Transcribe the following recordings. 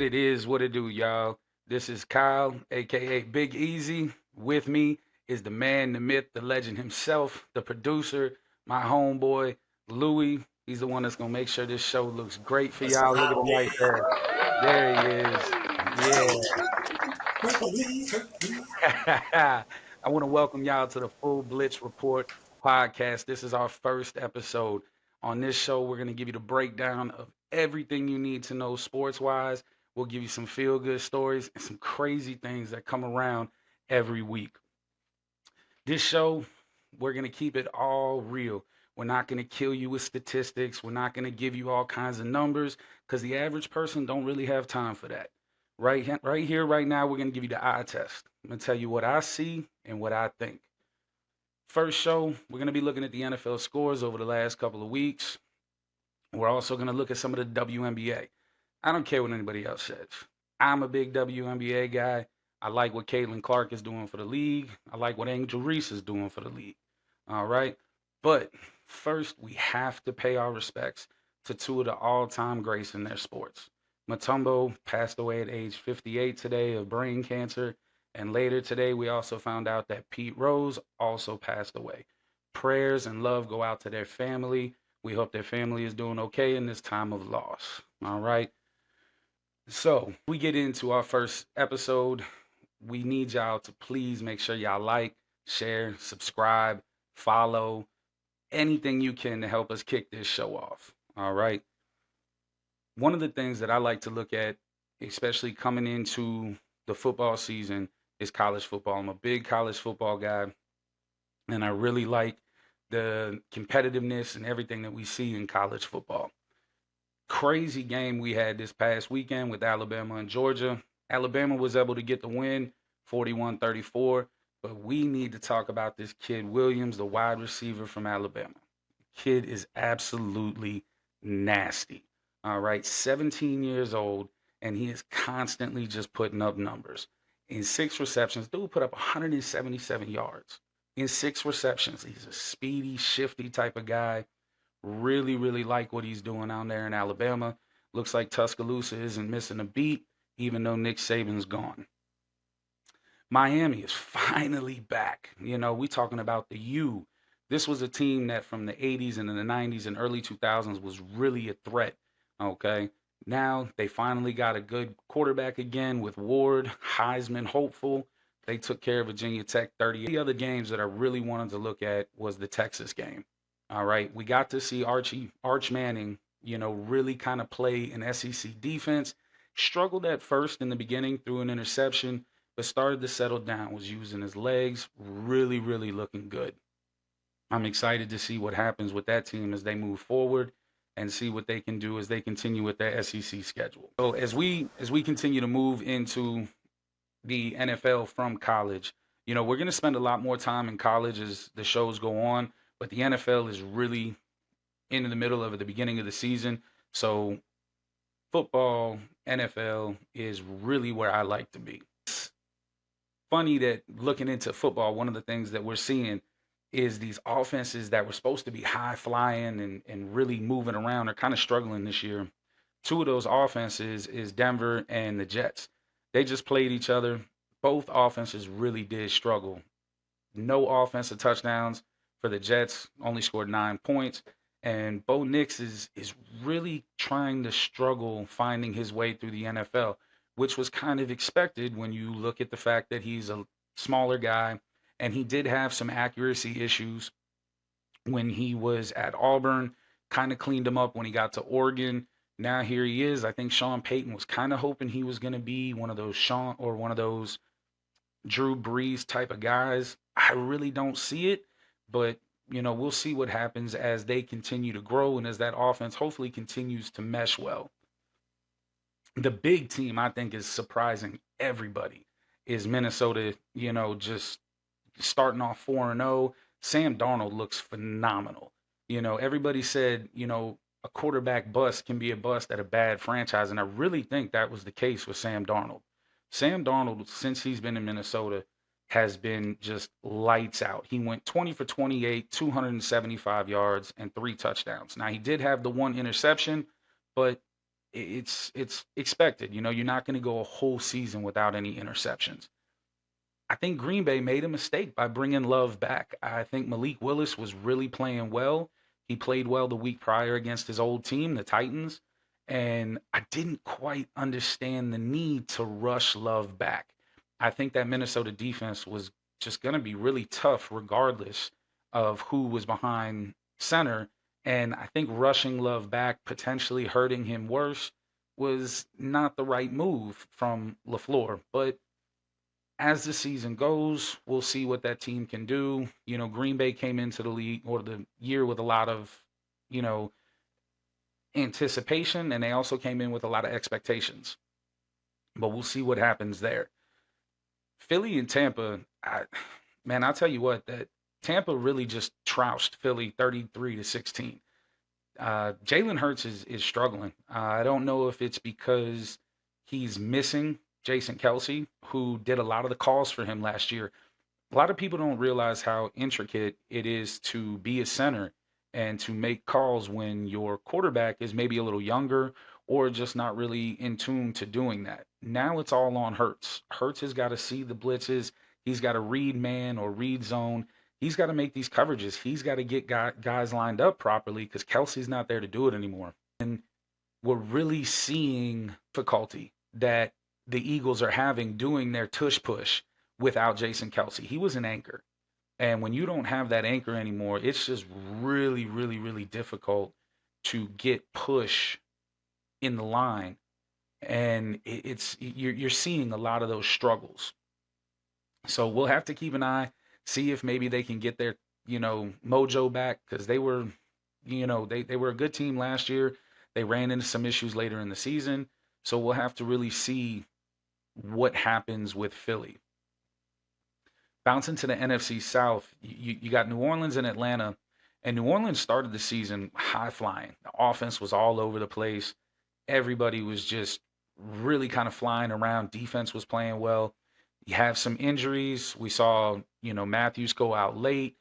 It is what it do, y'all. This is Kyle, A.K.A. Big Eazzy. With me is the man, the myth, the legend himself, the producer, my homeboy, Louie. He's the one that's going to make sure this show looks great for What's y'all. Look at him right happening? there. There he is. Yeah. I want to welcome y'all to the Full Blitz Report podcast. This is our first episode. On this show, we're going to give you the breakdown of everything you need to know sports wise. We'll give you some feel good stories and some crazy things that come around every week. This show, we're going to keep it all real. We're not going to kill you with statistics. We're not going to give you all kinds of numbers because the average person don't really have time for that. Right here, right now, we're going to give you the eye test. I'm going to tell you what I see and what I think. First show, we're going to be looking at the NFL scores over the last couple of weeks. We're also going to look at some of the WNBA. I don't care what anybody else says. I'm a big WNBA guy. I like what Caitlin Clark is doing for the league. I like what Angel Reese is doing for the league. All right. But first, we have to pay our respects to two of the all time greats in their sports. Mutombo passed away at age 58 today of brain cancer. And later today, we also found out that Pete Rose also passed away. Prayers and love go out to their family. We hope their family is doing okay in this time of loss. All right. So we get into our first episode. We need y'all to please make sure y'all like, share, subscribe, follow, anything you can to help us kick this show off. All right. One of the things that I like to look at, especially coming into the football season, is college football. I'm a big college football guy, and I really like the competitiveness and everything that we see in college football. Crazy game we had this past weekend with Alabama and Georgia. Alabama was able to get the win 41-34, but we need to talk about this kid Williams, the wide receiver from Alabama. Kid is absolutely nasty. All right, 17 years old, and he is constantly just putting up numbers. In 6 receptions, dude put up 177 yards. In 6 receptions, he's a speedy, shifty type of guy. Really, really like what he's doing down there in Alabama. Looks like Tuscaloosa isn't missing a beat, even though Nick Saban's gone. Miami is finally back. We talking about the U. This was a team that from the 80s and in the 90s and early 2000s was really a threat. Okay. Now they finally got a good quarterback again with Ward, Heisman hopeful. They took care of Virginia Tech 30. The other games that I really wanted to look at was the Texas game. All right. We got to see Arch Manning, really kind of play an SEC defense. Struggled at first in the beginning through an interception, but started to settle down, was using his legs, really, really looking good. I'm excited to see what happens with that team as they move forward and see what they can do as they continue with their SEC schedule. So as we continue to move into the NFL from college, we're going to spend a lot more time in college as the shows go on, but the NFL is really in the middle of the beginning of the season. So football, NFL is really where I like to be. Funny that looking into football, one of the things that we're seeing is these offenses that were supposed to be high flying and really moving around are kind of struggling this year. Two of those offenses is Denver and the Jets. They just played each other. Both offenses really did struggle. No offensive touchdowns for the Jets, only scored 9 points. And Bo Nix is really trying to struggle finding his way through the NFL, which was kind of expected when you look at the fact that he's a smaller guy and he did have some accuracy issues when he was at Auburn, kind of cleaned him up when he got to Oregon. Now here he is. I think Sean Payton was kind of hoping he was going to be one of those Drew Brees type of guys. I really don't see it, but we'll see what happens as they continue to grow and as that offense hopefully continues to mesh well. The big team I think is surprising everybody is Minnesota, just starting off 4-0. Sam Darnold looks phenomenal. Everybody said, a quarterback bust can be a bust at a bad franchise, and I really think that was the case with Sam Darnold. Sam Darnold, since he's been in Minnesota, has been just lights out. He went 20 for 28, 275 yards, and 3 touchdowns. Now, he did have the one interception, but it's expected. You're not going to go a whole season without any interceptions. I think Green Bay made a mistake by bringing Love back. I think Malik Willis was really playing well. He played well the week prior against his old team, the Titans. And I didn't quite understand the need to rush Love back. I think that Minnesota defense was just going to be really tough regardless of who was behind center. And I think rushing Love back, potentially hurting him worse, was not the right move from LaFleur. But as the season goes, we'll see what that team can do. Green Bay came into the league or the year with a lot of, you know, anticipation, and they also came in with a lot of expectations. But we'll see what happens there. Philly and Tampa, man, I'll tell you what, that Tampa really just trounced Philly 33-16. Jalen Hurts is struggling. I don't know if it's because he's missing Jason Kelsey, who did a lot of the calls for him last year. A lot of people don't realize how intricate it is to be a center and to make calls when your quarterback is maybe a little younger or just not really in tune to doing that. Now it's all on Hurts. Hurts has got to see the blitzes. He's got to read man or read zone. He's got to make these coverages. He's got to get guys lined up properly because Kelsey's not there to do it anymore. And we're really seeing difficulty that the Eagles are having doing their tush push without Jason Kelsey. He was an anchor. And when you don't have that anchor anymore, it's just really, really, really difficult to get push in the line. And it's you're seeing a lot of those struggles. So we'll have to keep an eye, see if maybe they can get their, mojo back because they were, they were a good team last year. They ran into some issues later in the season. So we'll have to really see what happens with Philly. Bouncing to the NFC South, you got New Orleans and Atlanta, and New Orleans started the season high flying. The offense was all over the place. Everybody was just really kind of flying around. Defense was playing well. You have some injuries. We saw, Matthews go out late,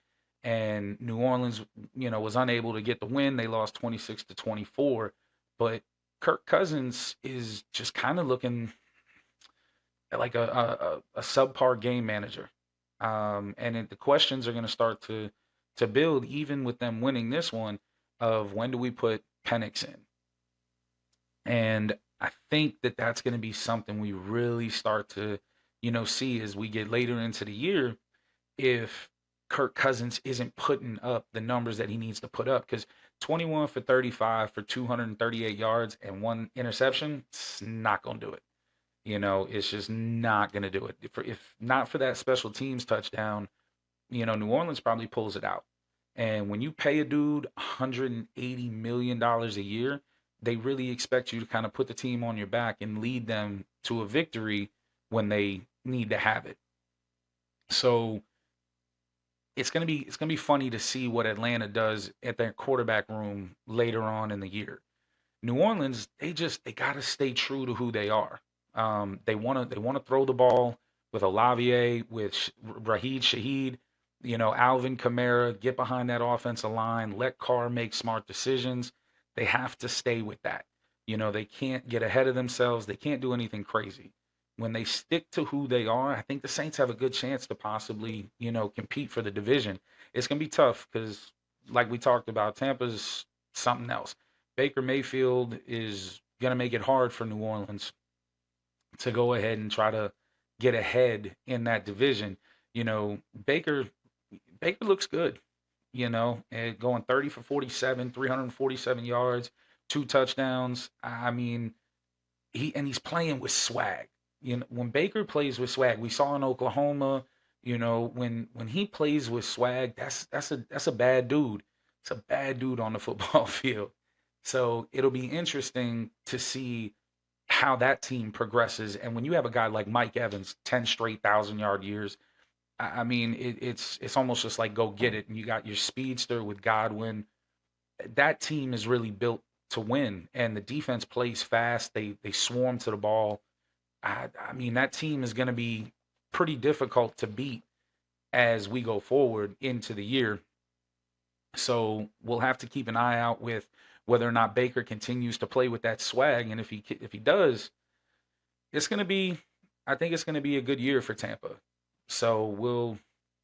and New Orleans, was unable to get the win. They lost 26-24, but Kirk Cousins is just kind of looking like a subpar game manager. And the questions are going to start to build even with them winning this one of when do we put Penix in? And I think that that's going to be something we really start to, see as we get later into the year if Kirk Cousins isn't putting up the numbers that he needs to put up because 21 for 35 for 238 yards and one interception, it's not going to do it. It's just not going to do it. If not for that special teams touchdown, New Orleans probably pulls it out. And when you pay a dude $180 million a year, they really expect you to kind of put the team on your back and lead them to a victory when they need to have it. So it's gonna be funny to see what Atlanta does at their quarterback room later on in the year. New Orleans, they gotta stay true to who they are. They wanna throw the ball with Olavier, with Raheed Shaheed, Alvin Kamara, get behind that offensive line, let Carr make smart decisions. They have to stay with that. They can't get ahead of themselves. They can't do anything crazy. When they stick to who they are, I think the Saints have a good chance to possibly, compete for the division. It's gonna be tough because, like we talked about, Tampa's something else. Baker Mayfield is gonna make it hard for New Orleans to go ahead and try to get ahead in that division. Baker looks good, and going 30 for 47, 347 yards, two touchdowns. I mean, he's playing with swag. When Baker plays with swag, we saw in Oklahoma, when he plays with swag, that's a bad dude. It's a bad dude on the football field. So it'll be interesting to see how that team progresses. And when you have a guy like Mike Evans, 10 straight 1,000-yard years, I mean, it's almost just like go get it. And you got your speedster with Godwin. That team is really built to win, and the defense plays fast. They swarm to the ball. I mean, that team is going to be pretty difficult to beat as we go forward into the year. So we'll have to keep an eye out with whether or not Baker continues to play with that swag, and if he does, it's going to be, I think it's going to be a good year for Tampa. So we'll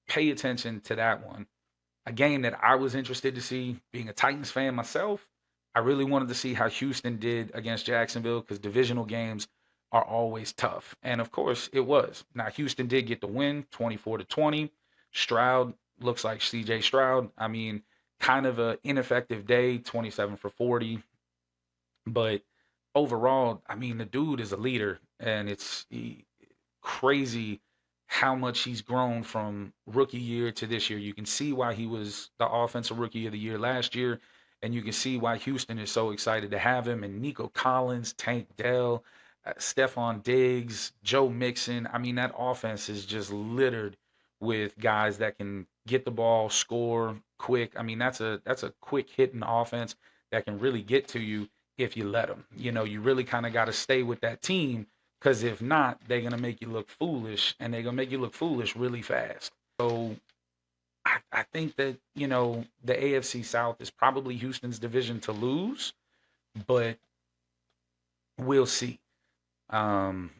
pay attention to that one. A game that I was interested to see, being a Titans fan myself, I really wanted to see how Houston did against Jacksonville because divisional games are always tough. And of course, it was. Now Houston did get the win, 24-20. Stroud looks like CJ Stroud. I mean, kind of a ineffective day, 27 for 40, but overall, I mean, the dude is a leader, and crazy how much he's grown from rookie year to this year. You can see why he was the offensive rookie of the year last year, and you can see why Houston is so excited to have him. And Nico Collins, Tank Dell, Stephon Diggs, Joe Mixon. I mean, that offense is just littered with guys that can get the ball, score quick. I mean, that's a quick hitting offense that can really get to you if you let them. You know, you really kind of got to stay with that team because if not, they're going to make you look foolish and they're going to make you look foolish really fast. So I think that, you know, the AFC South is probably Houston's division to lose, but we'll see. Um,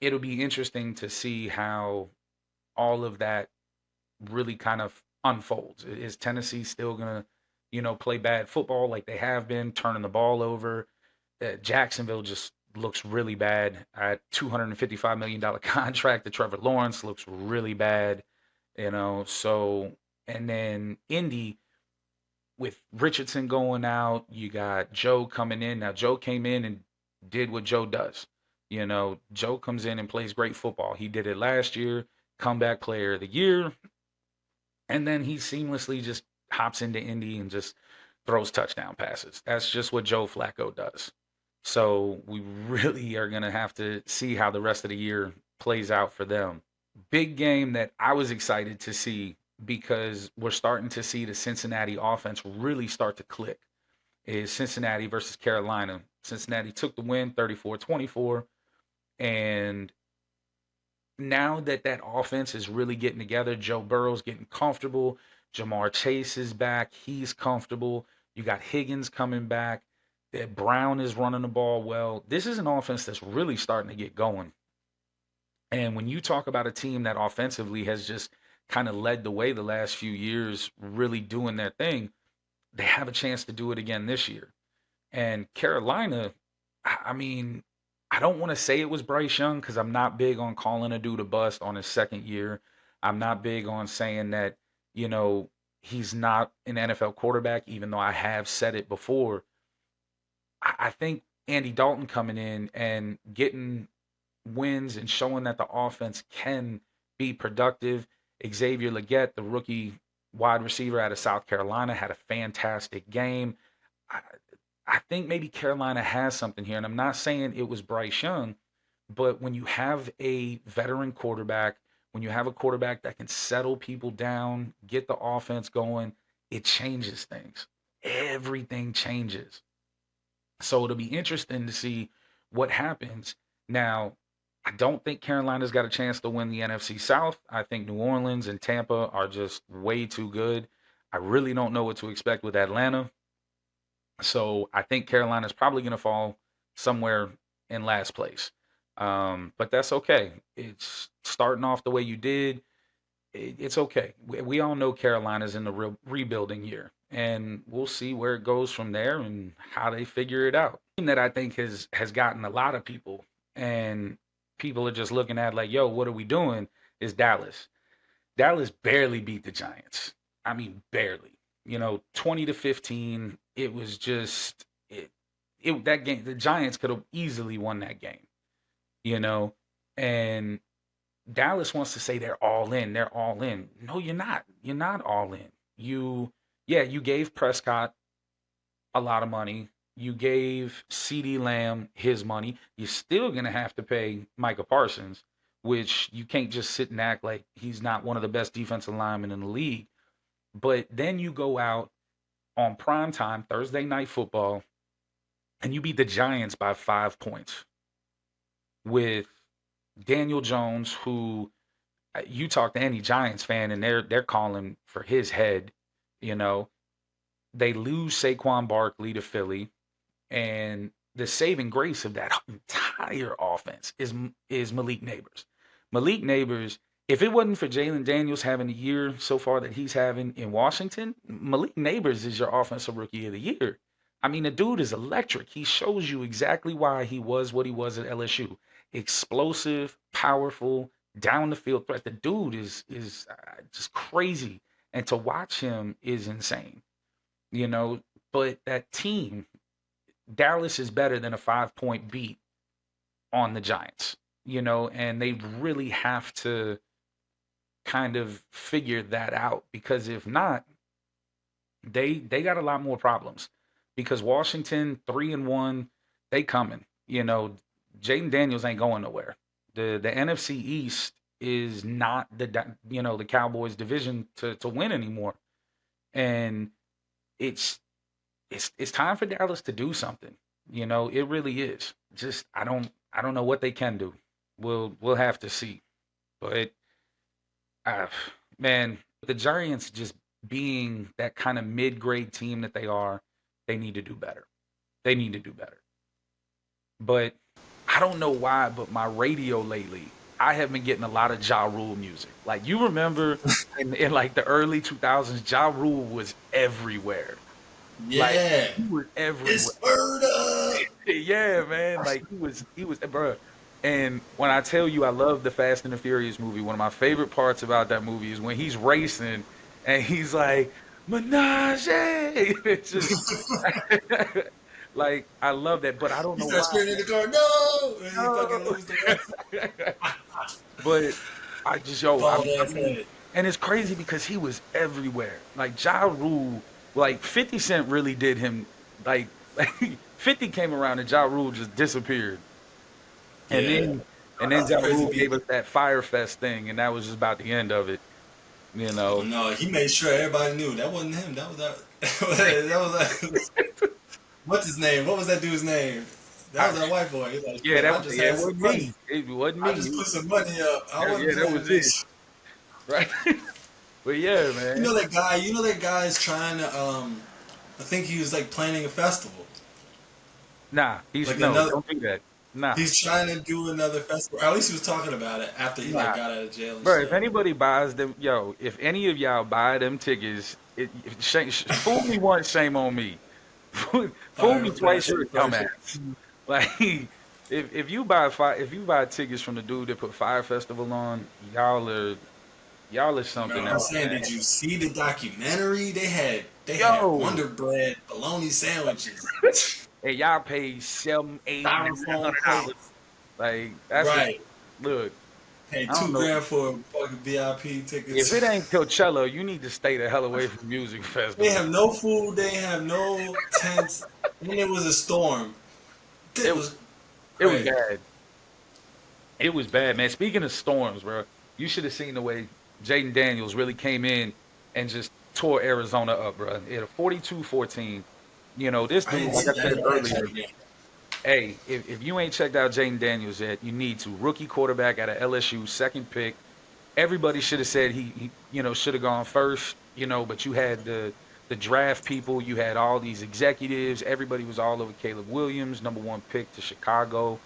it'll be interesting to see how all of that really kind of unfolds. Is Tennessee still going to, you know, play bad football like they have been, turning the ball over? Jacksonville just looks really bad. At $255 million contract to Trevor Lawrence looks really bad, you know. So, and then Indy with Richardson going out, you got Joe coming in. Now, Joe came in and did what Joe does. You know, Joe comes in and plays great football. He did it last year, comeback player of the year, and then he seamlessly just hops into Indy and just throws touchdown passes. That's just what Joe Flacco does. So we really are going to have to see how the rest of the year plays out for them. Big game that I was excited to see because we're starting to see the Cincinnati offense really start to click is Cincinnati versus Carolina. Cincinnati took the win 34-24, and now that that offense is really getting together, Joe Burrow's getting comfortable. Jamar Chase is back. He's comfortable. You got Higgins coming back. That Brown is running the ball well. This is an offense that's really starting to get going. And when you talk about a team that offensively has just kind of led the way the last few years, really doing their thing, they have a chance to do it again this year. And Carolina, I mean, I don't want to say it was Bryce Young because I'm not big on calling a dude a bust on his second year. I'm not big on saying that, you know, he's not an NFL quarterback, even though I have said it before. I think Andy Dalton coming in and getting wins and showing that the offense can be productive. Xavier Legette, the rookie wide receiver out of South Carolina, had a fantastic game. I, I think maybe Carolina has something here, and I'm not saying it was Bryce Young, but when you have a veteran quarterback, when you have a quarterback that can settle people down, get the offense going, it changes things. Everything changes. So it'll be interesting to see what happens. Now, I don't think Carolina's got a chance to win the NFC South. I think New Orleans and Tampa are just way too good. I really don't know what to expect with Atlanta. So I think Carolina's probably going to fall somewhere in last place. But that's okay. It's starting off the way you did. It's okay. We all know Carolina's in the real rebuilding year, and we'll see where it goes from there and how they figure it out. Team that I think has gotten a lot of people, and people are just looking at like, yo, what are we doing? Is Dallas. Dallas barely beat the Giants. I mean, barely. You know, 20-15. It was just it that game. The Giants could have easily won that game. You know, and Dallas wants to say they're all in. They're all in. No, you're not. You're not all in. Yeah, you gave Prescott a lot of money. You gave CD Lamb his money. You're still going to have to pay Micah Parsons, which you can't just sit and act like he's not one of the best defensive linemen in the league. But then you go out on prime time, Thursday night football, and you beat the Giants by 5 points with Daniel Jones, who you talk to any Giants fan and they're calling for his head, you know. They lose Saquon Barkley to Philly, and the saving grace of that entire offense is Malik Neighbors. Malik Neighbors, if it wasn't for Jalen Daniels having the year so far that he's having in Washington, Malik Neighbors is your offensive rookie of the year. I mean, the dude is electric. He shows you exactly why he was what he was at LSU. Explosive, powerful, down the field threat. The dude is just crazy, and to watch him is insane. You know, but that team, Dallas is better than a 5 point beat on the Giants, and they really have to kind of figure that out because if not, they got a lot more problems. Because Washington 3-1, they coming. Jaden Daniels ain't going nowhere. The NFC East is not the Cowboys division to win anymore. And it's it's time for Dallas to do something. It really is. Just I don't know what they can do. We'll have to see. But uh, man, the Giants just being that kind of mid-grade team that they are, they need to do better. They need to do better. But I don't know why, but my radio lately, I have been getting a lot of Ja Rule music. Like you remember in like the early 2000s, Ja Rule was everywhere. Like Yeah. he was everywhere. It's word up. Yeah, man. Like he was, bro. And when I tell you I love the Fast and the Furious movie, one of my favorite parts about that movie is when he's racing and he's like, Menage. It's just like I love that, but I don't He know starts why. screaming in the car, no! And he fucking No. loses the race. But I just yo, Bald I ass mean, head. and it's crazy because he was everywhere. Like Ja Rule, like 50 Cent really did him like 50 came around and Ja Rule just disappeared. And Yeah. then Oh, and that then was a Ja crazy Rule beat. gave us that Fire Fest thing, and that was just about the end of it, you know. No, he made sure everybody knew that wasn't him. That was that. That was that. What's his name? What was that dude's name? That I, was that white boy. He's like, yeah, shit, I just it had some wasn't money. me. It wasn't I me. just put some money up. I wasn't That planning was it, this. right? But yeah, man. You know that guy is trying to I think he was like planning a festival. Nah, Like no, another don't do that. Nah, he's trying to do another festival. Or at least he was talking about it after he like nah. got out of jail and Bro, if shit. anybody buys them, if any of y'all buy them tickets, fool me once, shame on me. Fool Fire me twice, Fest you're a first. dumbass. Like, if you buy tickets from the dude that put Fire Festival on, y'all are Bro, something I'm else, saying, man. did you see the documentary? They had Yo, Wonder Bread bologna sandwiches, and y'all pay 7, 8, styrofoam $900. plates. Like, that's what. Right. Look, Paid I don't two know. grand for fucking VIP If tickets. it ain't Coachella, you need to stay the hell away from music They festival. have no food. They have no tents. And it was a storm. It It was it was crazy. bad. It was bad, man. Speaking of storms, bro, you should have seen the way Jaden Daniels really came in and just tore Arizona up, bro. At a 42-14. This I dude, didn't like see I that. said I earlier, checked again. hey, if you ain't checked out Jaden Daniels yet, you need to. Rookie quarterback out of LSU, second pick. Everybody should have said he should have gone first, but you had the draft people, you had all these executives, everybody was all over Caleb Williams, number one pick to Chicago,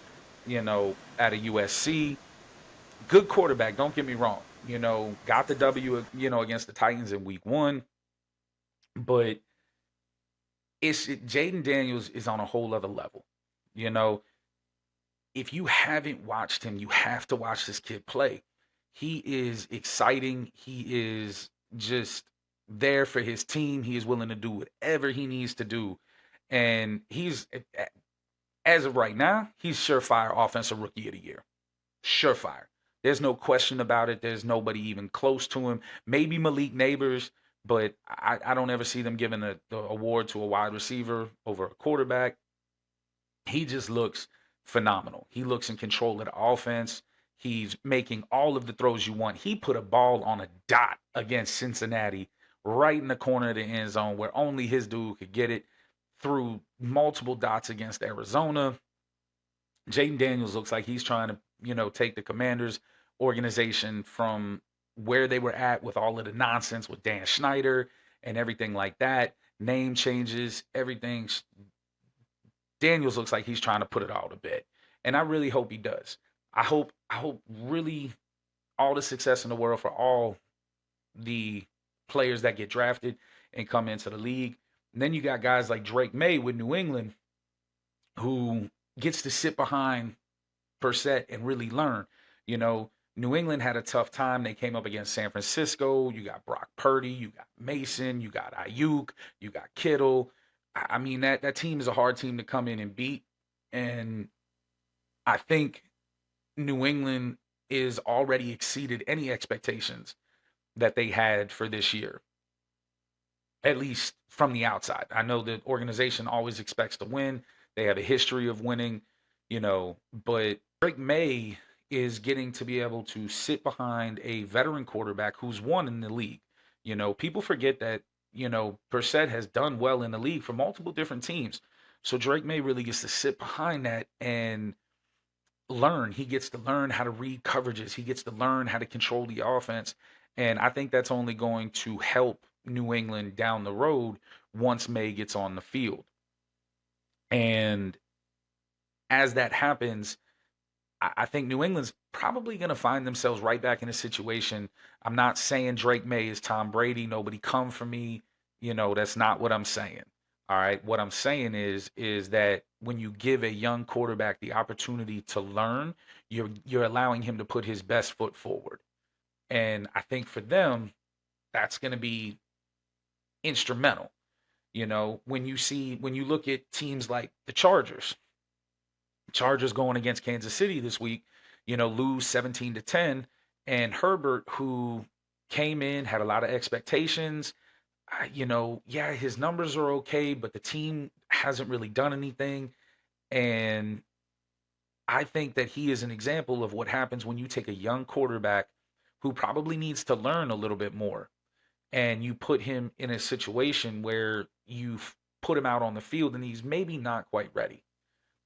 out of USC. Good quarterback, don't get me wrong. Got the W, against the Titans in week one, but Jaden Daniels is on a whole other level. You know, if you haven't watched him, you have to watch this kid play. He is exciting. He is just there for his team. He is willing to do whatever he needs to do. And as of right now, he's surefire offensive rookie of the year. Surefire. There's no question about it. There's nobody even close to him. Maybe Malik Neighbors, but I don't ever see them giving the award to a wide receiver over a quarterback. He just looks phenomenal. He looks in control of the offense. He's making all of the throws you want. He put a ball on a dot against Cincinnati right in the corner of the end zone where only his dude could get it, through multiple dots against Arizona. Jaden Daniels looks like he's trying to, take the Commanders organization from where they were at with all of the nonsense with Dan Schneider and everything like that. name changes, everything. Daniels looks like he's trying to put it all to bed, and I really hope he does. I hope really all the success in the world for all the players that get drafted and come into the league. And then you got guys like Drake May with New England who gets to sit behind Brissett and really learn. You know, New England had a tough time. They came up against San Francisco. You got Brock Purdy, you got Mason, you got Ayuk, you got Kittle. I mean that team is a hard team to come in and beat. And I think New England is already exceeded any expectations that they had for this year, at least from the outside. I know the organization always expects to win. They have a history of winning, but Drake May is getting to be able to sit behind a veteran quarterback who's won in the league. People forget that, Brissett has done well in the league for multiple different teams. So Drake May really gets to sit behind that and learn. He gets to learn how to read coverages. He gets to learn how to control the offense. And I think that's only going to help New England down the road once May gets on the field. And as that happens, I think New England's probably going to find themselves right back in a situation. I'm not saying Drake May is Tom Brady. Nobody come for me. That's not what I'm saying. All right. What I'm saying is that when you give a young quarterback the opportunity to learn, you're allowing him to put his best foot forward. And I think for them, that's going to be instrumental. When you look at teams like the Chargers going against Kansas City this week, lose 17-10, and Herbert, who came in, had a lot of expectations. Yeah, his numbers are okay, but the team hasn't really done anything. And I think that he is an example of what happens when you take a young quarterback who probably needs to learn a little bit more, and you put him in a situation where you've put him out on the field and he's maybe not quite ready.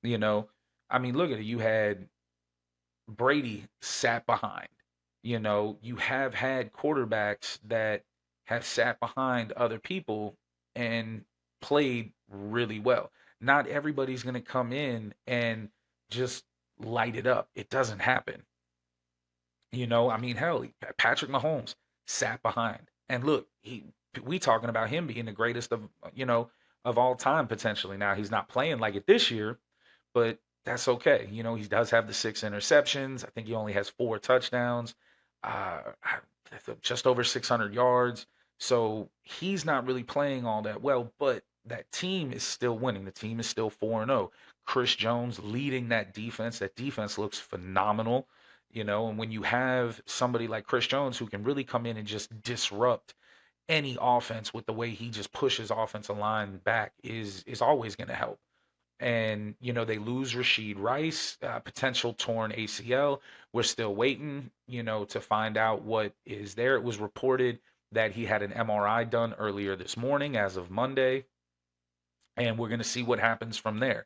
You know, I mean, look at it. You had Brady sat behind. You have had quarterbacks that have sat behind other people and played really well. Not everybody's going to come in and just light it up. It doesn't happen. I mean, hell, Patrick Mahomes sat behind. And look, we talking about him being the greatest of all time potentially. Now, he's not playing like it this year, but that's okay. He does have the 6 interceptions. I think he only has 4 touchdowns, uh, just over 600 yards. So he's not really playing all that well, but that team is still winning. The team is still 4-0. Chris Jones leading that defense. That defense looks phenomenal. And when you have somebody like Chris Jones who can really come in and just disrupt any offense with the way he just pushes offensive line back is always going to help. And they lose Rashid Rice, potential torn ACL. We're still waiting, to find out what is there. It was reported that he had an MRI done earlier this morning, as of Monday, and we're going to see what happens from there.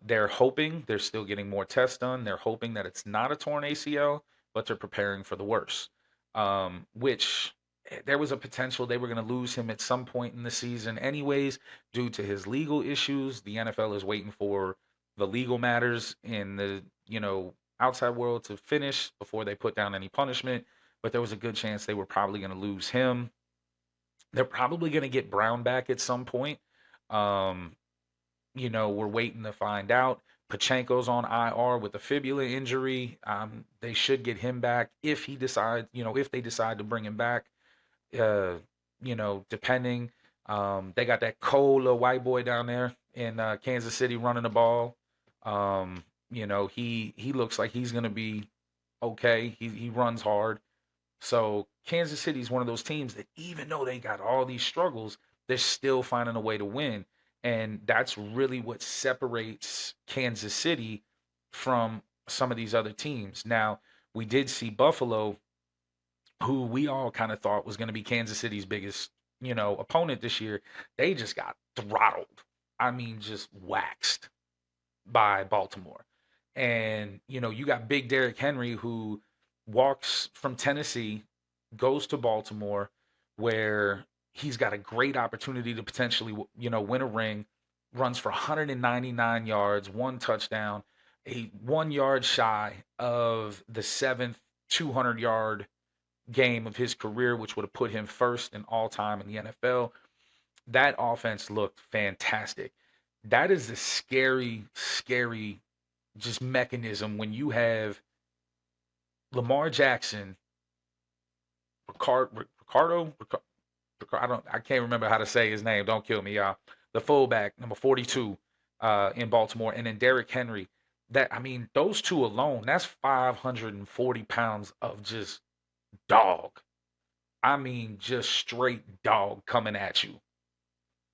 They're hoping they're still getting more tests done. They're hoping that it's not a torn ACL, but they're preparing for the worst. Which there was a potential they were going to lose him at some point in the season, anyways, due to his legal issues. The NFL is waiting for the legal matters in the outside world to finish before they put down any punishment. But there was a good chance they were probably going to lose him. They're probably going to get Brown back at some point. Um, we're waiting to find out. Pachenko's on IR with a fibula injury. They should get him back if he decides, if they decide to bring him back. Uh, depending. They got that cold little white boy down there in Kansas City running the ball. He looks like he's gonna be okay. He runs hard. So Kansas City is one of those teams that even though they got all these struggles, they're still finding a way to win. And that's really what separates Kansas City from some of these other teams. Now, we did see Buffalo, who we all kind of thought was going to be Kansas City's biggest, opponent this year. They just got throttled. I mean, just waxed by Baltimore. And, you got big Derrick Henry who walks from Tennessee, goes to Baltimore, where He's got a great opportunity to potentially, win a ring. Runs for 199 yards, one touchdown, a 1 yard shy of the seventh 200-yard game of his career, which would have put him first in all time in the NFL. That offense looked fantastic. That is the scary, scary just mechanism when you have Lamar Jackson, Ricardo, I can't remember how to say his name. Don't kill me, y'all. The fullback, number 42, in Baltimore, and then Derrick Henry. That I mean, those two alone, that's 540 pounds of just dog. I mean, just straight dog coming at you.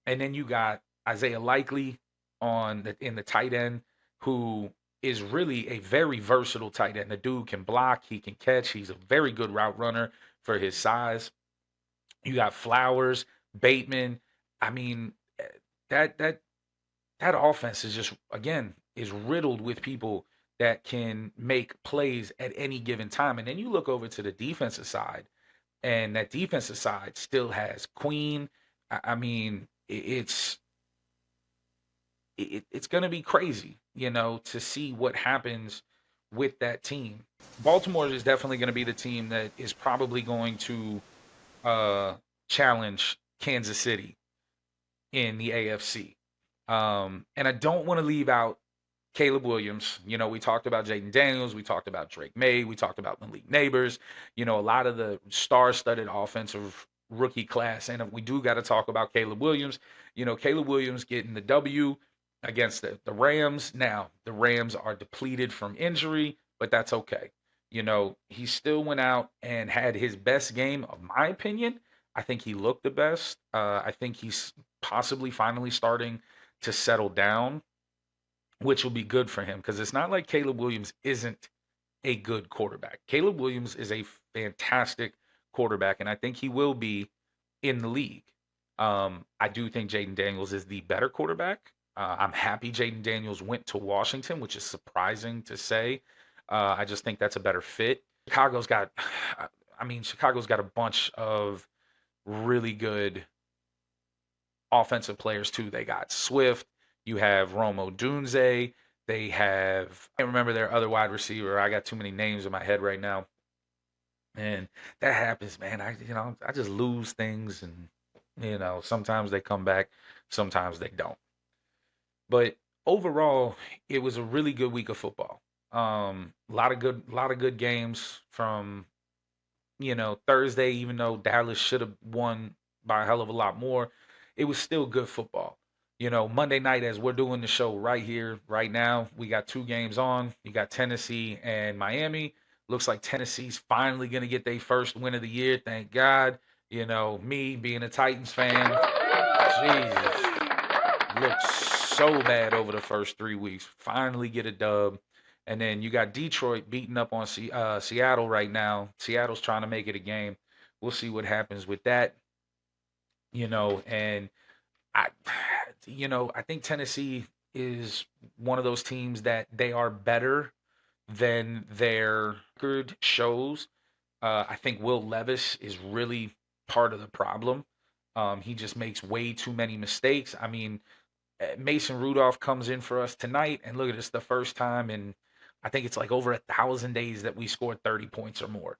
And then you got Isaiah Likely in the tight end, who is really a very versatile tight end. The dude can block, he can catch, he's a very good route runner for his size. You got Flowers, Bateman. I mean, that that that offense is just again is riddled with people that can make plays at any given time. And then you look over to the defensive side, and that defensive side still has Queen. I mean, it's going to be crazy, to see what happens with that team. Baltimore is definitely going to be the team that is probably going to uh, challenge Kansas City in the AFC. And I don't want to leave out Caleb Williams. We talked about Jaden Daniels. We talked about Drake May. We talked about Malik Neighbors. A lot of the star-studded offensive rookie class. And we do got to talk about Caleb Williams. Caleb Williams getting the W against the Rams. Now, the Rams are depleted from injury, but that's okay. He still went out and had his best game, of my opinion. I think he looked the best. I think he's possibly finally starting to settle down, which will be good for him because it's not like Caleb Williams isn't a good quarterback. Caleb Williams is a fantastic quarterback, and I think he will be in the league. I do think Jaden Daniels is the better quarterback. I'm happy Jaden Daniels went to Washington, which is surprising to say. I just think that's a better fit. Chicago's got a bunch of really good offensive players too. They got Swift. You have Rome Odunze. They have I can't remember their other wide receiver. I got too many names in my head right now. And that happens, man. I just lose things, and sometimes they come back, sometimes they don't. But overall, it was a really good week of football. A lot of good games from Thursday, even though Dallas should have won by a hell of a lot more, it was still good football. Monday night, as we're doing the show right here, right now, we got two games on. You got Tennessee and Miami. Looks like Tennessee's finally going to get their first win of the year. Thank God. Me being a Titans fan, Jesus, looked so bad over the first 3 weeks. Finally get a dub. And then you got Detroit beating up on Seattle right now. Seattle's trying to make it a game. We'll see what happens with that. And I, I think Tennessee is one of those teams that they are better than their record shows. I think Will Levis is really part of the problem. He just makes way too many mistakes. I mean, Mason Rudolph comes in for us tonight, and look at this, the first time in I think it's like over 1,000 days that we scored 30 points or more.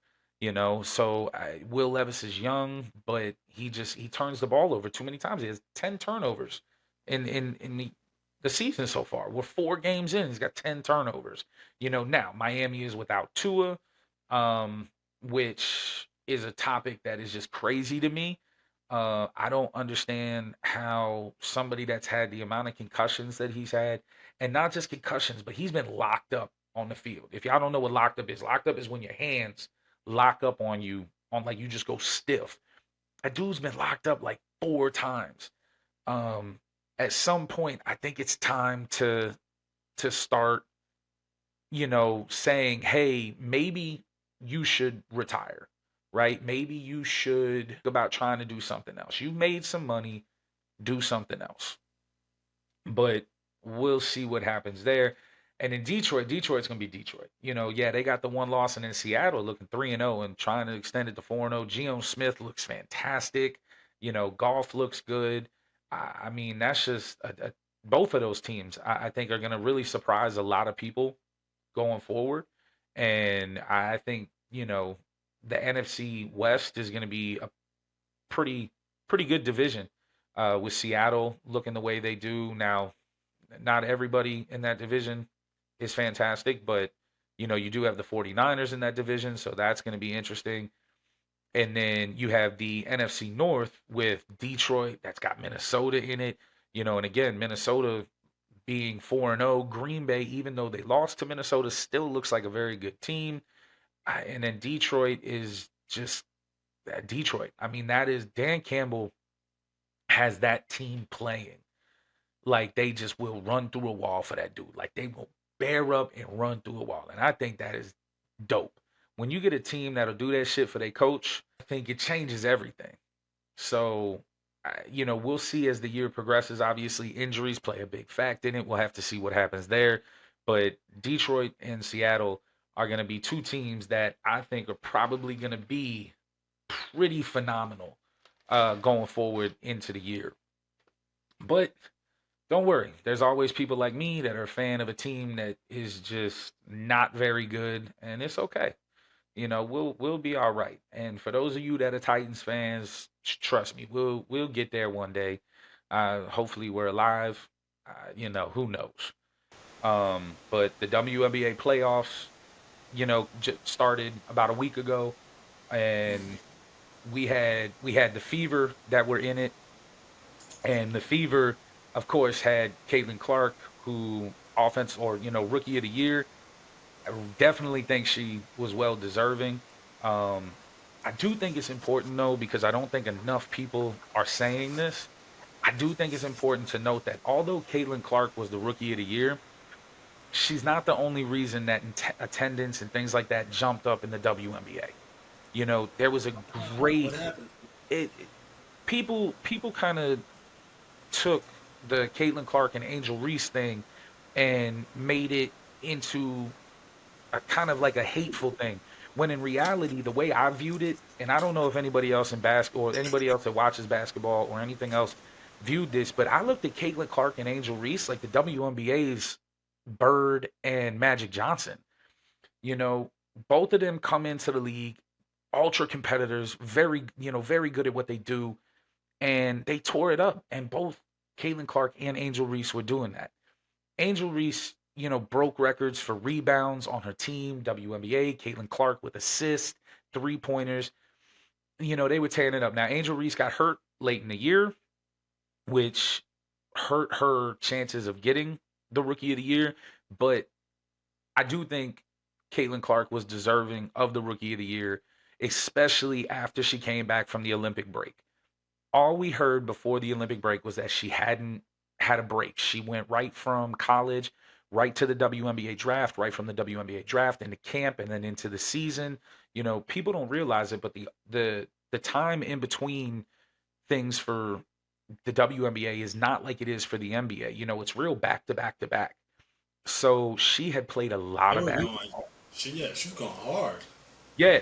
So Will Levis is young, but he turns the ball over too many times. He has 10 turnovers in the season so far. We're 4 games in. He's got 10 turnovers. Now Miami is without Tua, which is a topic that is just crazy to me. I don't understand how somebody that's had the amount of concussions that he's had, and not just concussions, but he's been locked up on the field. If y'all don't know what locked up is when your hands lock up on you, on like you just go stiff. That dude's been locked up like 4 times. Um, at some point, I think it's time to start, saying, hey, maybe you should retire, right? Maybe you should think about trying to do something else. You made some money, do something else. But we'll see what happens there. And in Detroit's gonna be Detroit. Yeah, they got the one loss, and in Seattle looking 3-0 and trying to extend it to 4-0. Geno Smith looks fantastic. Golf looks good. I mean, that's just both of those teams. I think are going to really surprise a lot of people going forward, and I think the NFC West is going to be a pretty pretty good division. With Seattle looking the way they do now, not everybody in that division is fantastic, but you do have the 49ers in that division, so that's going to be interesting. And then you have the NFC North with Detroit that's got Minnesota in it. And again, Minnesota being 4-0, Green Bay, even though they lost to Minnesota, still looks like a very good team. And then Detroit is just Detroit. I mean, that is Dan Campbell has that team playing like they just will run through a wall for that dude. Like they will bear up and run through a wall. And I think that is dope. When you get a team that'll do that shit for their coach, I think it changes everything. So, we'll see as the year progresses. Obviously, injuries play a big factor in it. We'll have to see what happens there. But Detroit and Seattle are going to be two teams that I think are probably going to be pretty phenomenal going forward into the year. But don't worry, there's always people like me that are a fan of a team that is just not very good, and it's okay. We'll be all right. And for those of you that are Titans fans, trust me, we'll get there one day. Hopefully we're alive. Who knows? But the WNBA playoffs, started about a week ago, and we had the Fever that were in it, and the Fever, of course, had Caitlin Clark, who offense or rookie of the year. I definitely think she was well deserving. Um, I do think it's important though because I don't think enough people are saying this. I do think it's important to note that although Caitlin Clark was the rookie of the year, she's not the only reason that attendance and things like that jumped up in the WNBA. There was a What great happened? it people kind of took the Caitlin Clark and Angel Reese thing and made it into a kind of like a hateful thing. When in reality, the way I viewed it, and I don't know if anybody else in basketball or anybody else that watches basketball or anything else viewed this, but I looked at Caitlin Clark and Angel Reese like the WNBA's Bird and Magic Johnson. You know, both of them come into the league, ultra competitors, very good at what they do, and they tore it up. And both Caitlin Clark and Angel Reese were doing that. Angel Reese, broke records for rebounds on her team, WNBA. Caitlin Clark with assists, three pointers. They were tearing it up. Now, Angel Reese got hurt late in the year, which hurt her chances of getting the rookie of the year. But I do think Caitlin Clark was deserving of the rookie of the year, especially after she came back from the Olympic break. All we heard before the Olympic break was that she hadn't had a break. She went right from college right to the WNBA draft, right from the WNBA draft into camp and then into the season. People don't realize it, but the time in between things for the WNBA is not like it is for the NBA. It's real back to back to back. So she had played a lot They of were basketball. going. She was going hard. Yeah,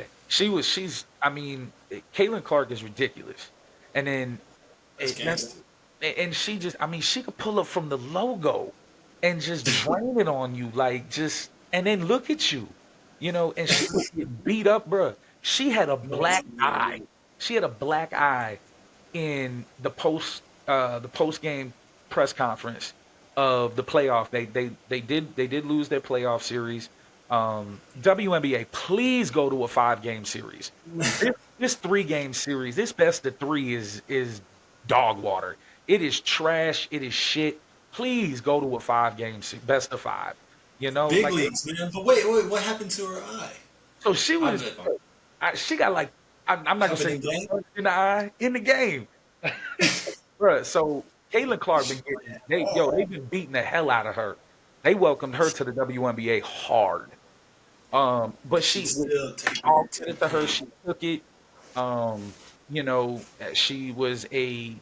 I mean, Caitlin Clark is ridiculous. And then That's that's gangster. and she just I mean, she could pull up from the logo and just drain it on you, like, just and then look at you, and she would get beat up, bruh. She had a You know what black she eye. did? She had a black eye in the post game press conference of the playoff. They did lose their playoff series. WNBA, please go to a 5-game series. This 3-game series, this best of 3 is dog water. It is trash. It is shit. Please go to a 5-game best of 5. Big Like leagues, man. But wait, what happened to her eye? so she How was. did it She got like I'm not gonna happen say in game? in the eye in the game. Bruh, so Caitlin Clark been She went getting they've hard. been beating the hell out of her. They welcomed her to the WNBA hard. But She's with still taking all it to the credit to her, game. she took it. She was a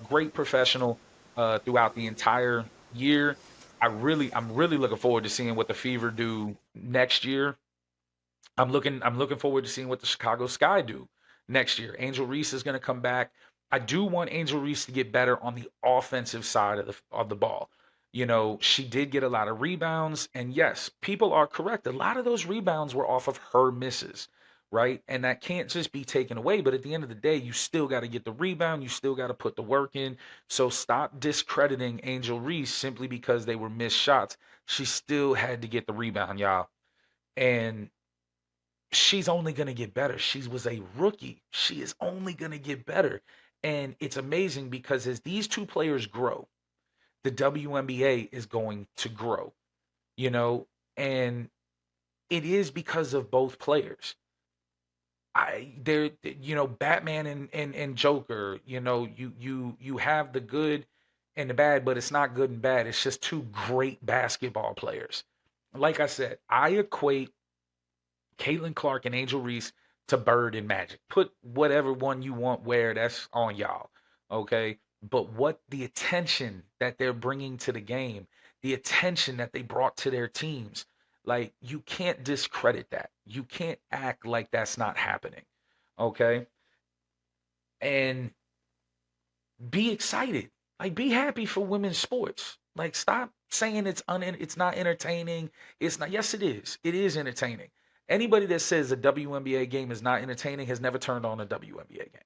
great professional throughout the entire year. I'm really looking forward to seeing what the Fever do next year. I'm looking forward to seeing what the Chicago Sky do next year. Angel Reese is going to come back. I do want Angel Reese to get better on the offensive side of the ball. She did get a lot of rebounds, and yes, people are correct. A lot of those rebounds were off of her misses, right? And that can't just be taken away. But at the end of the day, you still got to get the rebound. You still got to put the work in. So stop discrediting Angel Reese simply because they were missed shots. She still had to get the rebound, y'all. And she's only going to get better. She was a rookie. She is only going to get better. And it's amazing because as these two players grow, the WNBA is going to grow, you know, and it is because of both players. Batman and Joker, you have the good and the bad, but it's not good and bad. It's just two great basketball players. Like I said, I equate Caitlin Clark and Angel Reese to Bird and Magic. Put whatever one you want where, that's on y'all. Okay. But what the attention that they're bringing to the game, the attention that they brought to their teams, like you can't discredit that. You can't act like that's not happening. Okay. And be excited. Like be happy for women's sports. Like stop saying it's not entertaining. It's not. Yes, it is. It is entertaining. Anybody that says a WNBA game is not entertaining has never turned on a WNBA game,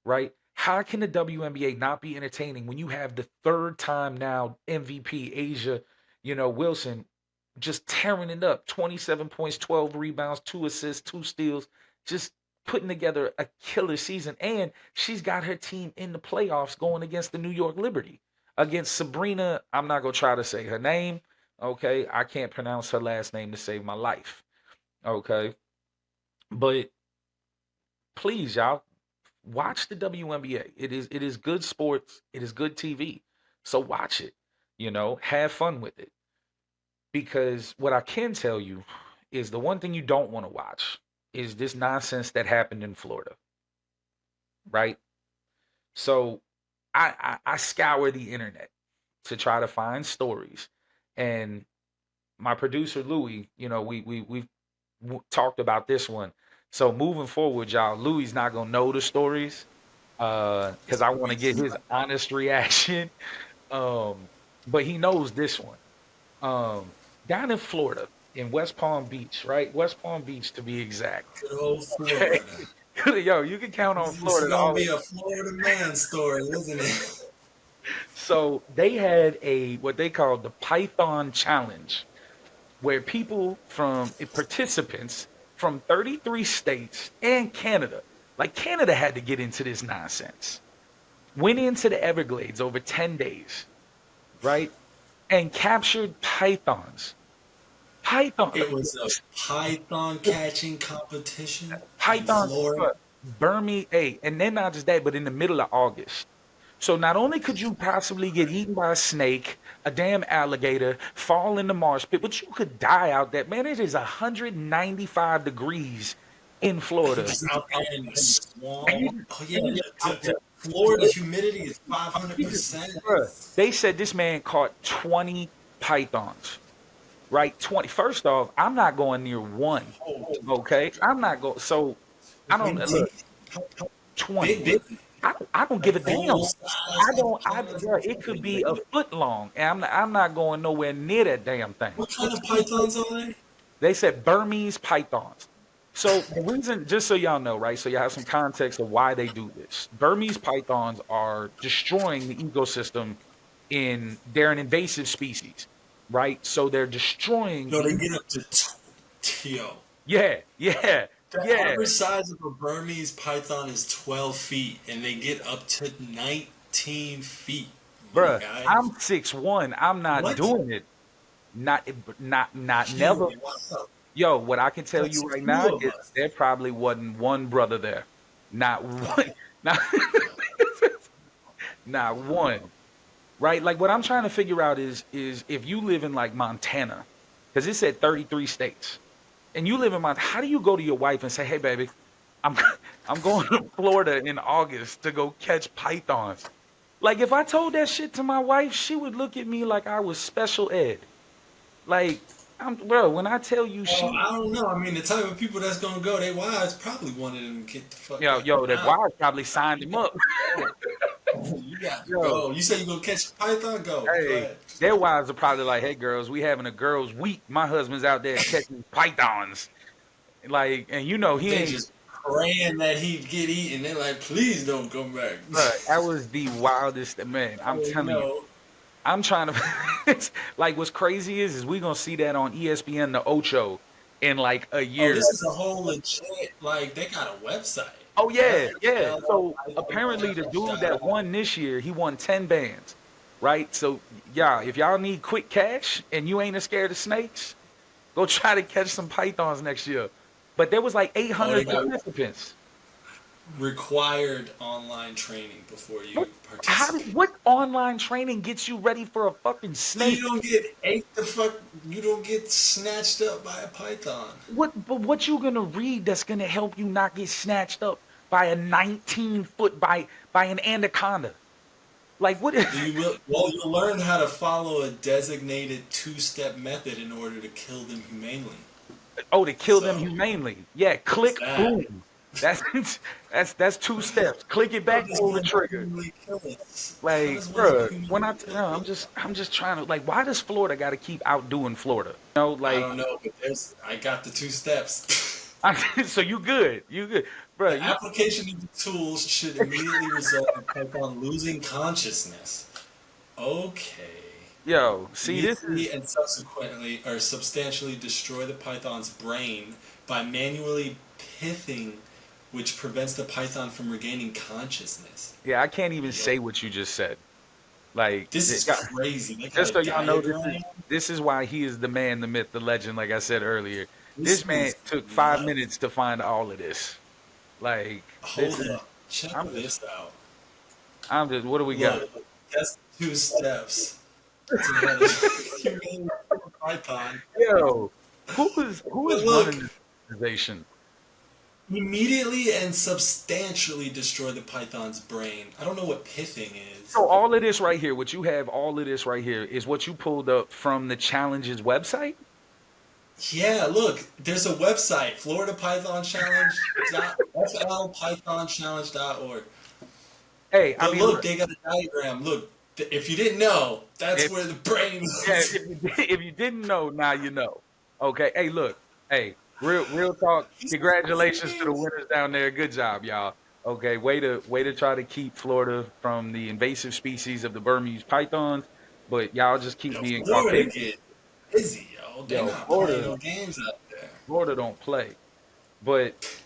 right? How can the WNBA not be entertaining when you have the third time now MVP Asia, Wilson just tearing it up, 27 points, 12 rebounds, 2 assists, 2 steals, just putting together a killer season. And she's got her team in the playoffs going against the New York Liberty, against Sabrina. I'm not going to try to say her name. Okay. I can't pronounce her last name to save my life. Okay. But please, y'all, watch the WNBA. It is good sports. It is good TV. So watch it. Have fun with it. Because what I can tell you is the one thing you don't want to watch is this nonsense that happened in Florida, right? So I scour the internet to try to find stories, and my producer Louis, we've talked about this one. So moving forward, y'all, Louis not gonna know the stories, because I want to get his honest reaction. Um, but he knows this one. Um, Down in Florida, in West Palm Beach, right? West Palm Beach to be exact. Good old Okay. Florida. Yo, you can count on This is Florida to gonna be always. a Florida man story, isn't it? So they had a what they called the Python Challenge, where people participants from 33 states and Canada, like Canada had to get into this nonsense, went into the Everglades over 10 days, right? And captured pythons. Python, It was a python catching competition in pythons, Florida. Burmese, hey, and then not just that, but in the middle of August. So not only could you possibly get eaten by a snake, a damn alligator, fall in the marsh pit, but you could die out there. Man, it is 195 degrees in He Florida. was out there in the And swamp. you, Oh yeah, and you out there. Florida humidity is Nigga, 500%. bruh, they said this man caught 20 pythons, right? 20. First off, I'm not going near one. Oh, Okay. I'm not going. So I don't 20? look, 20. Big, I don't give like a damn. full size pythons. Bro, it could be a foot long, and I'm not going nowhere near that damn thing. What kind of pythons are they? They said Burmese pythons. So the reason, just so y'all know, right? So you have some context of why they do this. Burmese pythons are destroying the ecosystem they're an invasive species, right? So they're destroying Yo, they the get up to yo. yeah, yeah, The yeah, average size of a Burmese python is 12 feet, and they get up to 19 feet, my bruh. guy. I'm 6'1". I'm not What? doing it. Not Yo, never. wow. Yo, what I can tell you That's right two now of is us. there probably wasn't one brother there. Not one. Not, not one. Right? Like what I'm trying to figure out is if you live in like Montana, because it said 33 states, and you live in Montana, how do you go to your wife and say, "Hey, baby, I'm I'm going to Florida in August to go catch pythons"? Like if I told that shit to my wife, she would look at me like I was special ed. Like Bro, when I tell you Well, she, I don't know. I mean, the type of people that's gonna go, they wives probably wanted them to get the fuck out. that Nah, wife probably signed you him got up. to go. You got to Yo, go. You say you gonna catch a python? Go. Go hey, ahead. Just their go. wives are probably like, "Hey, girls, we having a girls' week. My husband's out there catching pythons." Like, and he They ain't. just praying that he'd get eaten. They're like, please don't come back. Bruh, that was the wildest man. I I'm mean, telling you. I'm trying to. Like, what's crazy is we gonna see that on ESPN the Ocho in like a oh, year. this is a whole legit. Like, they got a website. Oh yeah, yeah. So apparently the dude that FLLPython.com. won this year, he won 10 bands, right? So yeah, if y'all need quick cash and you ain't scared of snakes, go try to catch some pythons next year. But there was like Oh, 800 they got participants. required online training before What? you participate. What online training gets you ready for a fucking So you snake? don't get ate the fuck. You don't get snatched up by a python. What you gonna read that's gonna help you not get snatched up by a 19-foot by an anaconda? Like what is You will. Well, you'll learn how to follow a designated two-step method in order to kill them humanely. oh, to kill them So humanely. Yeah, there's click that. boom. That's that's two steps. Click it How back, does pull the one trigger. humanly kill us? How Like, does one bruh, when humanly I kill no, it? I'm just trying to like why does Florida gotta keep outdoing Florida? I Like don't know, but there's. I got the two steps. so you good. You good. Bruh, The you application of the tools should immediately result in Python losing consciousness. Okay. yo, see this Immediately is and subsequently or substantially destroy the python's brain by manually pithing, which prevents the python from regaining consciousness. yeah, I can't even Yo, say what you just said. Like this is crazy. They got just a so y'all know, diagram. this is why he is the man, the myth, the legend. Like I said earlier, This this man is took 5 minutes nuts. to find all of this. Like this Hold is, up. Check I'm just, this out. I'm just. What do we got? Look, that's 2 steps to how to humane python. Yo, who But is look, running this organization? immediately and substantially destroy the python's brain. I don't know what pithing is. So all of this right here, what you have, all of this right here, is what you pulled up from the challenge's website. Yeah, look, there's a website, Florida Python Challenge flpythonchallenge.org. Hey, I But mean, look, look, they got a diagram. Look, if you didn't know, that's if where the brain yeah, was. if you didn't know, now you know. Okay. Hey, look. Hey, real talk. This is Congratulations to the crazy. winners down there. Good job, y'all. Okay, way to try to keep Florida from the invasive species of the Burmese pythons, but y'all just keep Yo, being Florida Caucasian. get busy, yo. They Yo, not playing Florida, no games out there. Florida don't play. But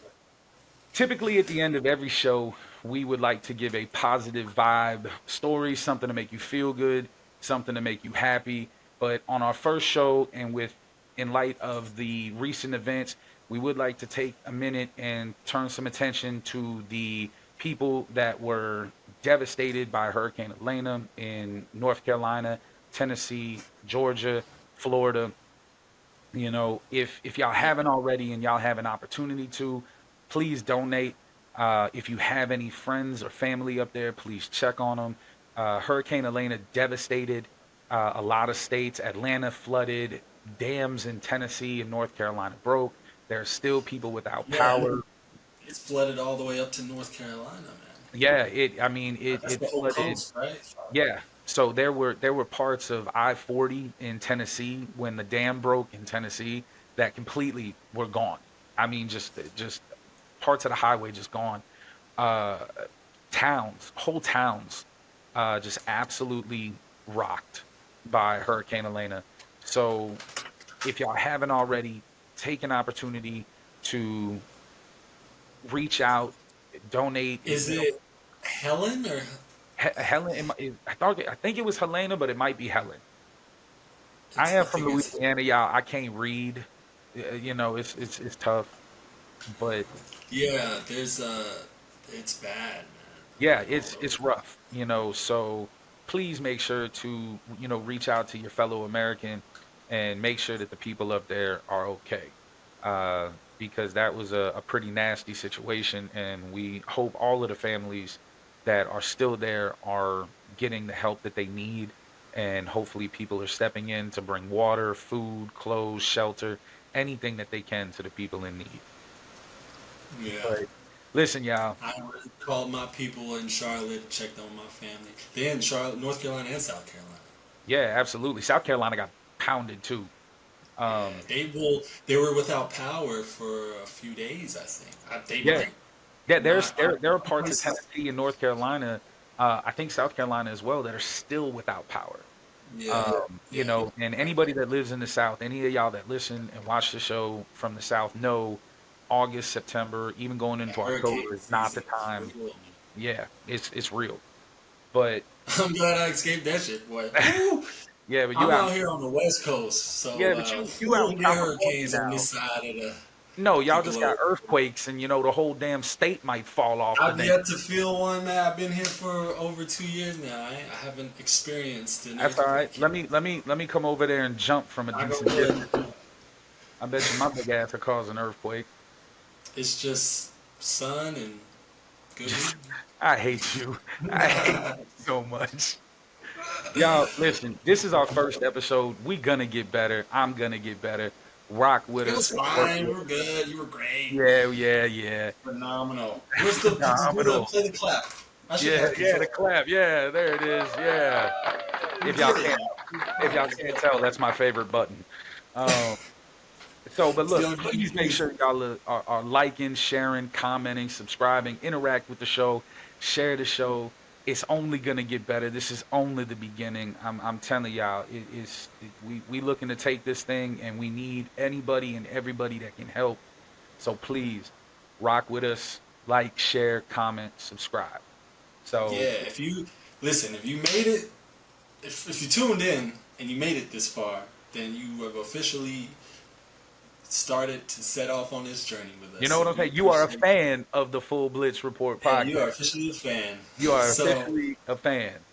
typically at the end of every show, we would like to give a positive vibe story, something to make you feel good, something to make you happy. But on our first show, and with in light of the recent events, we would like to take a minute and turn some attention to the people that were devastated by Hurricane Elena in North Carolina, Tennessee, Georgia, Florida. If y'all Yeah. haven't already and y'all have an opportunity to, please donate. If you have any friends or family up there, please check on them. Hurricane Elena devastated a lot of states. Atlanta flooded, dams in Tennessee and North Carolina broke. There are still people without Yeah, power. it's flooded all the way up to North Carolina, man. Yeah, I mean, That's it the whole flooded. coast, right? Yeah. So there were parts of I-40 in Tennessee when the dam broke in Tennessee that completely were gone. I mean, just parts of the highway just gone. Uh, whole towns, just absolutely rocked by Hurricane Elena. So if y'all haven't already, take an opportunity to reach out, donate. Is it Helen or Helen, I think it was Helena, but it might be Helen. I I am from think it's Louisiana, y'all. I can't read. It's tough, but yeah. It's bad, man. yeah, All it's over. rough. So please make sure to reach out to your fellow American and make sure that the people up there are okay, because that was a pretty nasty situation, and we hope all of the families that are still there are getting the help that they need. and hopefully people are stepping in to bring water, food, clothes, shelter, anything that they can to the people in need. Yeah. But listen, y'all. I already called my people in Charlotte, checked on my family. They're in Charlotte, North Carolina, and South Carolina. Yeah, absolutely. South Carolina got pounded too. Yeah, Um, they were without power for a few days. I think they yeah, might yeah. not. There are parts of Places. Tennessee and North Carolina, I think South Carolina as well, that are still without power. Yeah, You yeah. know, and anybody that lives in the South, any of y'all that listen and watch the show from the South know August, September, even going Yeah, into hurricane October is not the season time. was real. Yeah, it's real. But I'm glad I escaped that shit, boy. Woo! yeah, but you I'm out out here on the West Coast, so yeah, but you we out in don't get California hurricanes on now. this side of No, the y'all just got globe. earthquakes and the whole damn state might fall off the I've damn. yet to feel one, man. I've been here for over 2 years now. I haven't experienced an That's all right. earthquake yet. Let me come over there and jump from a I go decent distance. wood. I bet you my big ass will cause an earthquake. It's just sun and good weed. I hate you. I hate you so much. Y'all, listen, this is our first episode. We gonna get better. I'm gonna get better. Rock with It was us. Work fine. You with were good. You were great. Yeah, yeah, yeah. Phenomenal. Where's the do the Phenomenal. play the clap? I should Yeah, have yeah, the control. clap. Yeah, there it is. Yeah. We If y'all did can't it. if y'all can't tell, that's my favorite button. Um, but It's the look, only button you please can make use. sure y'all are liking, sharing, commenting, subscribing, interact with the show, share the show. It's only gonna get better. This is only the beginning. I'm telling y'all, we looking to take this thing, and we need anybody and everybody that can help. So please rock with us, like, share, comment, subscribe. So Yeah, if you listen, if you made it, if you tuned in and you made it this far, then you have officially started to set off on this journey with you us. know what So I'm we saying? You are a appreciate. fan of the Full Blitz Report Yeah, you are podcast. officially a fan. You are So officially a fan.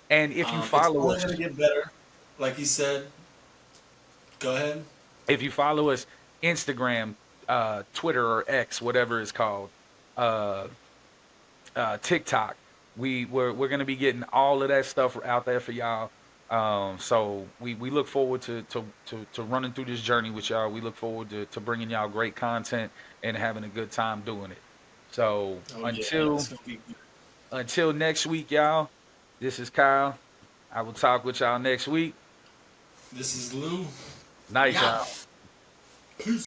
And if you it's follow only us, gonna get better. Like you said, go ahead. if you follow us, Instagram, Twitter or X, whatever it's called, uh, TikTok, we're gonna be getting all of that stuff out there for y'all. So we look forward to running through this journey with y'all. We look forward to bringing y'all great content and having a good time doing it. So Oh yeah, it's until gonna be good. until next week, y'all. This is Kyle. I will talk with y'all next week. This is Lou. We Night, out. y'all. Peace.